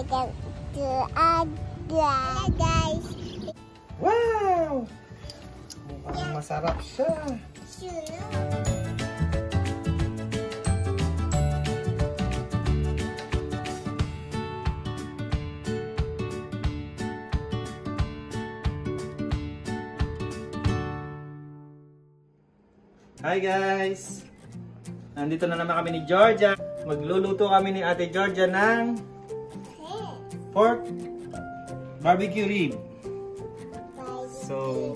got to add guys. Wow! Mukhang masarap siya. Hi guys! Nandito na naman kami ni Georgia. Magluluto kami ni Ate Georgia ng pork barbecue rib. So,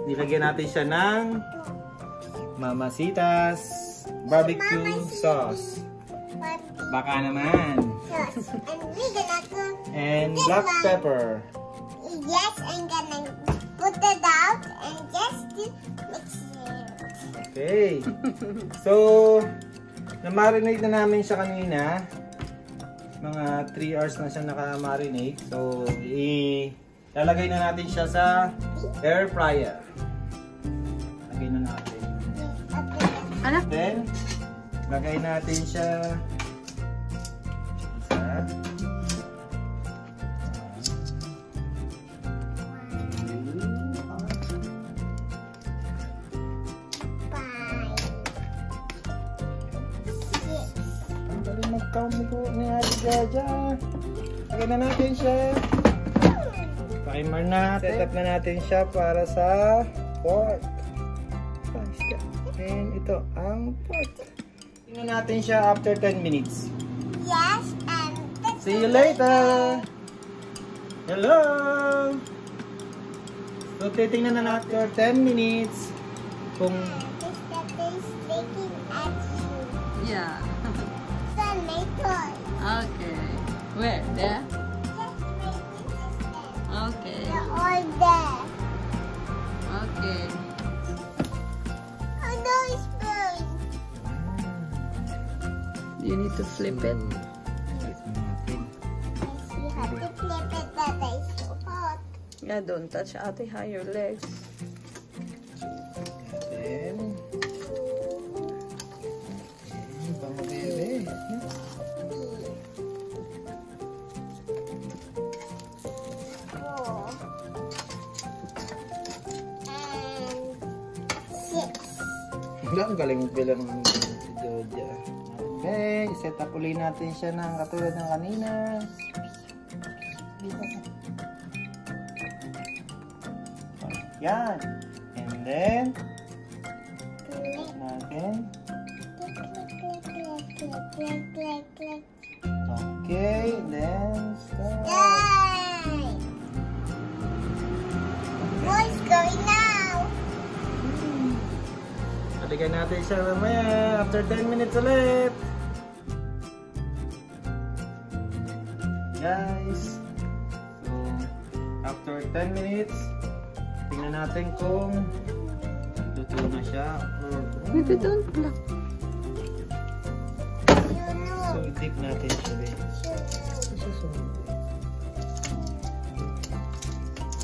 nilagyan natin siya ng Mamacita's barbecue sauce. Baka naman. And black pepper. Yes, I'm gonna put it out and just mix it. Okay. So, na-marinate na namin siya kanina. Mga 3 hours na siya naka-marinate. So, lalagay na natin siya sa air fryer. Lagay na natin. Then, lagay natin siya sa mag-count ni Ate Georgia. Lagyan na natin siya. Timer na. Set up na natin siya para sa pork. And ito ang pork. Tingnan natin siya after 10 minutes. Yes, and see you later. Hello. So titingnan na after 10 minutes kung yeah. Okay. Where? There? Yes, Okay. they're all there. Okay. Oh no, it's burned. You need to flip it. Yes, you have to flip it, that is so hot. Yeah, don't touch Ate higher legs. then pamagayari. Ang galing magbilang ng si Georgia. Okay, set up ulit natin siya ng katulad ng kanina. Yan. And then, natin. Okay, then start. What's going now? Balikan natin siya mamaya after 10 minutes ulit. Guys, so after 10 minutes, tingnan natin kung luto na siya or Maybe don't block. so dip natin siya din.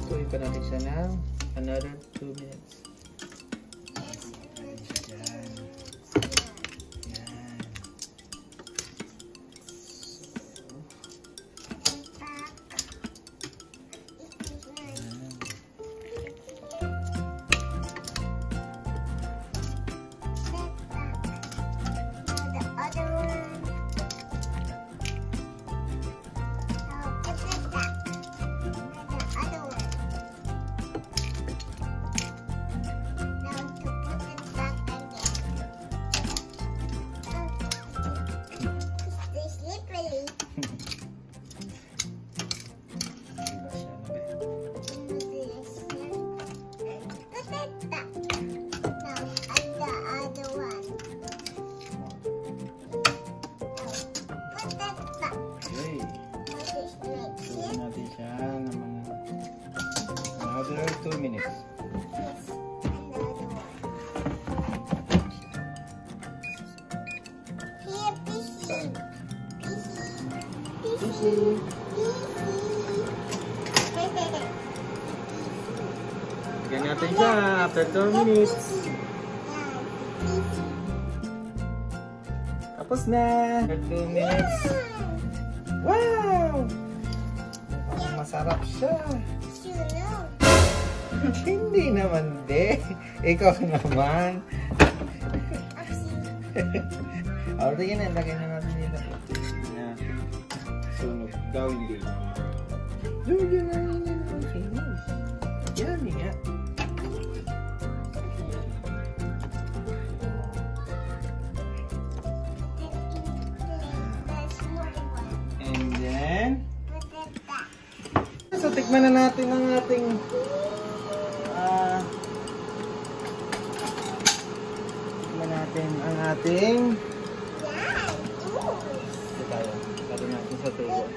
Tuloy pa natin siya ng another 2 minutes. Another 2 minutes. Here, PC. Lagyan natin siya after 2 minutes. Tapos na. After 2 minutes. Wow! masarap siya. Sunog. Hindi naman, de. Ikaw naman. O, tingin na. Lagay na natin dito. Yan. Sunog daw, hindi naman. Yun na yun. Sunog. Yan, nga. And then, so tikman na natin ang ating tikman natin ang ating ito tayo. Lagyan natin sa tubo.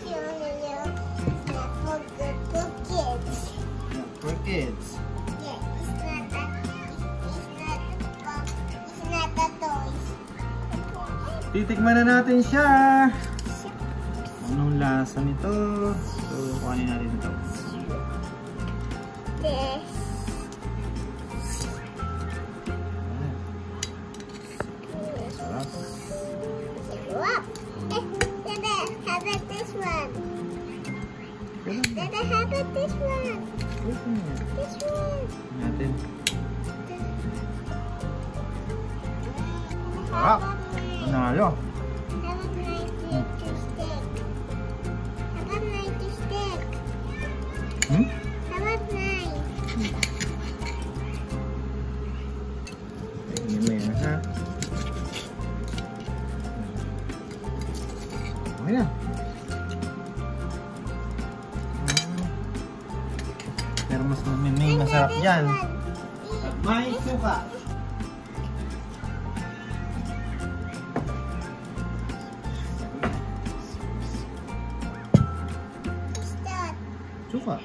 For kids. Titikman na natin siya. Anong lasa nito? So, kuhanin natin ito. Sarap. Dada, how about this one? Dada, how about this one? This one. Natin. Sarap. Panalo. How about 92 stick? How about 90 stick? Hmm? How about 9? Tingnan mo yan, ha? Okay na. Pero mas may masarap dyan. At may suka. Stop. Suka.